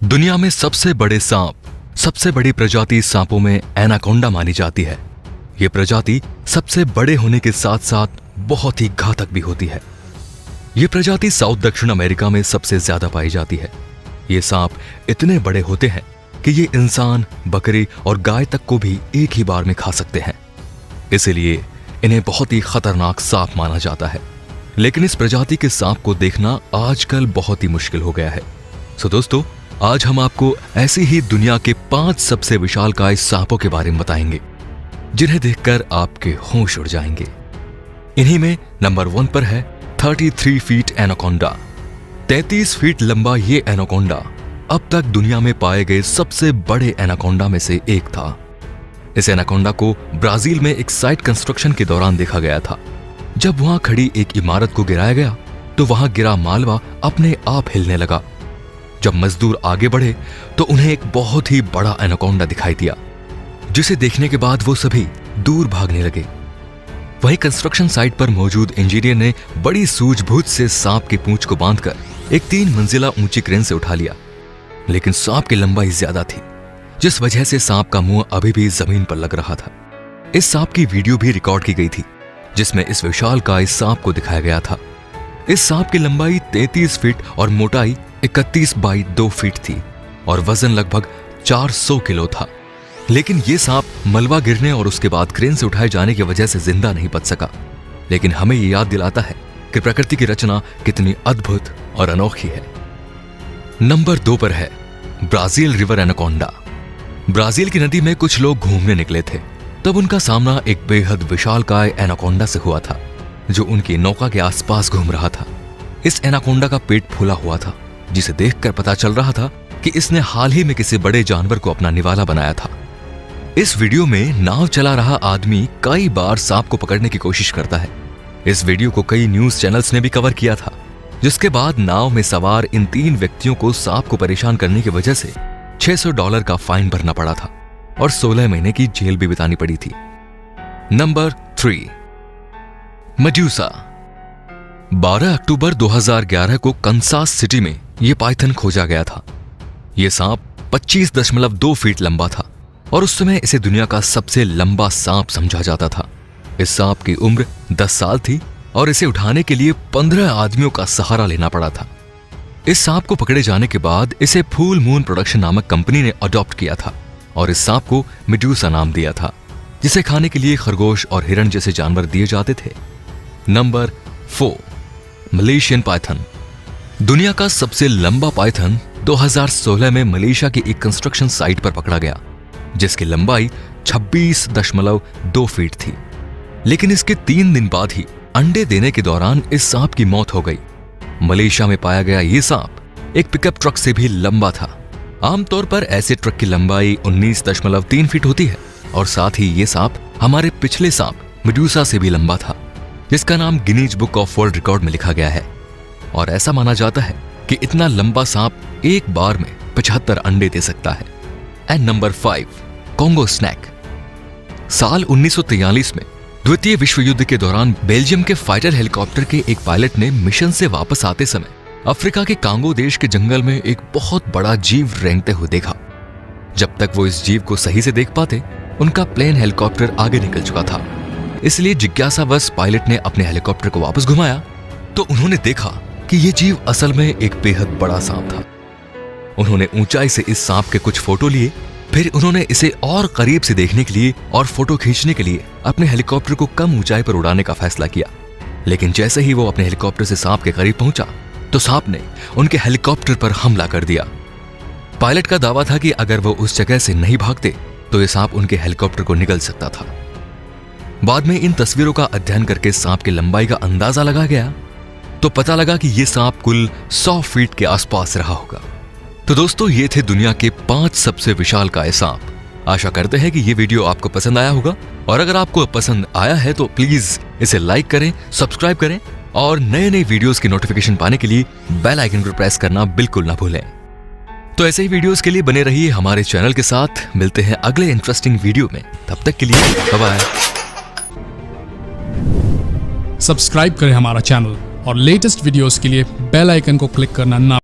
दुनिया में सबसे बड़े सांप, सबसे बड़ी प्रजाति सांपों में एनाकोंडा मानी जाती है। ये प्रजाति सबसे बड़े होने के साथ साथ बहुत ही घातक भी होती है। ये प्रजाति साउथ दक्षिण अमेरिका में सबसे ज्यादा पाई जाती है। ये सांप इतने बड़े होते हैं कि ये इंसान, बकरी और गाय तक को भी एक ही बार में खा सकते हैं। इसलिए इन्हें बहुत ही खतरनाक सांप माना जाता है। लेकिन इस प्रजाति के सांप को देखना आजकल बहुत ही मुश्किल हो गया है। सो दोस्तों, आज हम आपको ऐसी ही दुनिया के 5 सबसे विशालकाय सांपों के बारे में बताएंगे जिन्हें देखकर आपके होश उड़ जाएंगे। इन्हीं में नंबर 1 पर है 33 फीट एनाकोंडा। 33 फीट लंबा ये एनाकोंडा अब तक दुनिया में पाए गए सबसे बड़े एनाकोंडा में से एक था। इस एनाकोंडा को ब्राजील में एक साइट कंस्ट्रक्शन के दौरान देखा गया था। जब वहां खड़ी एक इमारत को गिराया गया तो वहां गिरा मालवा अपने आप हिलने लगा। जब मजदूर आगे बढ़े तो उन्हें एक बहुत ही बड़ा एनाकोंडा दिखाई दिया, जिसे देखने के बाद वो सभी दूर भागने लगे। वहीं कंस्ट्रक्शन साइट पर मौजूद इंजीनियर ने बड़ी सूझबूझ से सांप की पूंछ को बांधकर एक 3 मंजिला ऊंची क्रेन से उठा लिया। लेकिन सांप की लंबाई ज्यादा थी, जिस वजह से सांप का मुंह अभी भी जमीन पर लग रहा था। इस सांप की वीडियो भी रिकॉर्ड की गई थी, जिसमें इस विशालकाय सांप को दिखाया गया था। इस सांप की लंबाई 33 फीट और मोटाई 31 बाई 2 फीट थी और वजन लगभग 400 किलो था। लेकिन यह सांप मलबा गिरने और उसके बाद क्रेन से उठाए जाने की वजह से जिंदा नहीं बच सका। लेकिन हमें यह याद दिलाता है कि प्रकृति की रचना कितनी अद्भुत और अनोखी है। नंबर 2 पर है ब्राजील रिवर एनाकोंडा। ब्राजील की नदी में कुछ लोग घूमने निकले थे, तब उनका सामना एक बेहद विशालकाय एनाकोंडा से हुआ था, जो उनकी नौका के आसपास घूम रहा था। इस एनाकोंडा का पेट फूला हुआ था, जिसे देखकर पता चल रहा था कि इसने हाल ही में किसी बड़े जानवर को अपना निवाला बनाया था। इस वीडियो में नाव चला रहा आदमी कई बार सांप को पकड़ने की कोशिश करता है। इस वीडियो को कई न्यूज चैनल्स ने भी कवर किया था, जिसके बाद नाव में सवार इन 3 व्यक्तियों को सांप को परेशान करने की वजह से $600 का फाइन भरना पड़ा था और 16 महीने की जेल भी बितानी पड़ी थी। Number 3, Medusa. 12 अक्टूबर 2011 को कंसास सिटी में यह पाइथन खोजा गया था। यह सांप 25.2 फीट लंबा था और उस समय इसे दुनिया का सबसे लंबा सांप समझा जाता था। इस सांप की उम्र 10 साल थी और इसे उठाने के लिए 15 आदमियों का सहारा लेना पड़ा था। इस सांप को पकड़े जाने के बाद इसे फुल मून प्रोडक्शन नामक कंपनी ने अडॉप्ट किया था और इस सांप को मेडूसा नाम दिया था, जिसे खाने के लिए खरगोश और हिरण जैसे जानवर दिए जाते थे। Number 4, Malaysian Python. दुनिया का सबसे लंबा पाइथन 2016 में मलेशिया की एक कंस्ट्रक्शन साइट पर पकड़ा गया, जिसकी लंबाई 26.2 फीट थी। लेकिन इसके 3 दिन बाद ही अंडे देने के दौरान इस सांप की मौत हो गई। मलेशिया में पाया गया यह सांप एक पिकअप ट्रक से भी लंबा था। आमतौर पर ऐसे ट्रक की लंबाई 19.3 फीट होती है और साथ ही यह सांप हमारे पिछले सांप मेडूसा से भी लंबा था, जिसका नाम Guinness book of world record में लिखा गया है। और ऐसा माना जाता है कि इतना लंबा सांप एक बार में 75 अंडे दे सकता है। And number 5, Congo snake. साल 1943 में द्वितीय विश्व युद्ध के दौरान बेल्जियम के फाइटर हेलीकॉप्टर के एक पायलट ने मिशन से वापस आते समय अफ्रीका के कांगो देश के जंगल में एक बहुत बड़ा जीव रेंगते हुए देखा। जब तक वो इस जीव को सही से देख पाते, उनका प्लेन हेलीकॉप्टर आगे निकल चुका था। इसलिए जिज्ञासावश पायलट ने अपने हेलीकॉप्टर को वापस घुमाया तो उन्होंने देखा कि यह जीव असल में एक बेहद बड़ा सांप था। उन्होंने ऊंचाई से इस सांप के कुछ फोटो लिए, फिर उन्होंने इसे और करीब से देखने के लिए और फोटो खींचने के लिए अपने हेलीकॉप्टर को कम ऊंचाई पर उड़ाने का फैसला किया। लेकिन जैसे ही वो अपने हेलीकॉप्टर से सांप के करीब पहुंचा तो सांप ने उनके हेलीकॉप्टर पर हमला कर दिया। पायलट का दावा था कि अगर वो उस जगह से नहीं भागते तो यह सांप उनके हेलीकॉप्टर को निगल सकता था। बाद में इन तस्वीरों का अध्ययन करके सांप की लंबाई का अंदाजा लगा गया तो पता लगा कि यह सांप कुल 100 फीट के आसपास रहा होगा। तो दोस्तों, ये थे दुनिया के 5 सबसे विशालकाय सांप। आशा करते हैं कि ये वीडियो आपको पसंद आया होगा और अगर आपको पसंद आया है तो प्लीज इसे लाइक करें, सब्सक्राइब करें और नए नए वीडियोस की नोटिफिकेशन पाने के लिए बेल आइकन को प्रेस करना बिल्कुल ना भूलें। तो ऐसे ही वीडियोस के लिए बने रहिए हमारे चैनल के साथ। मिलते हैं अगले इंटरेस्टिंग वीडियो में, तब तक के लिए बाय बाय। सब्सक्राइब करें हमारा चैनल और लेटेस्ट वीडियोस के लिए बेल आइकन को क्लिक करना ना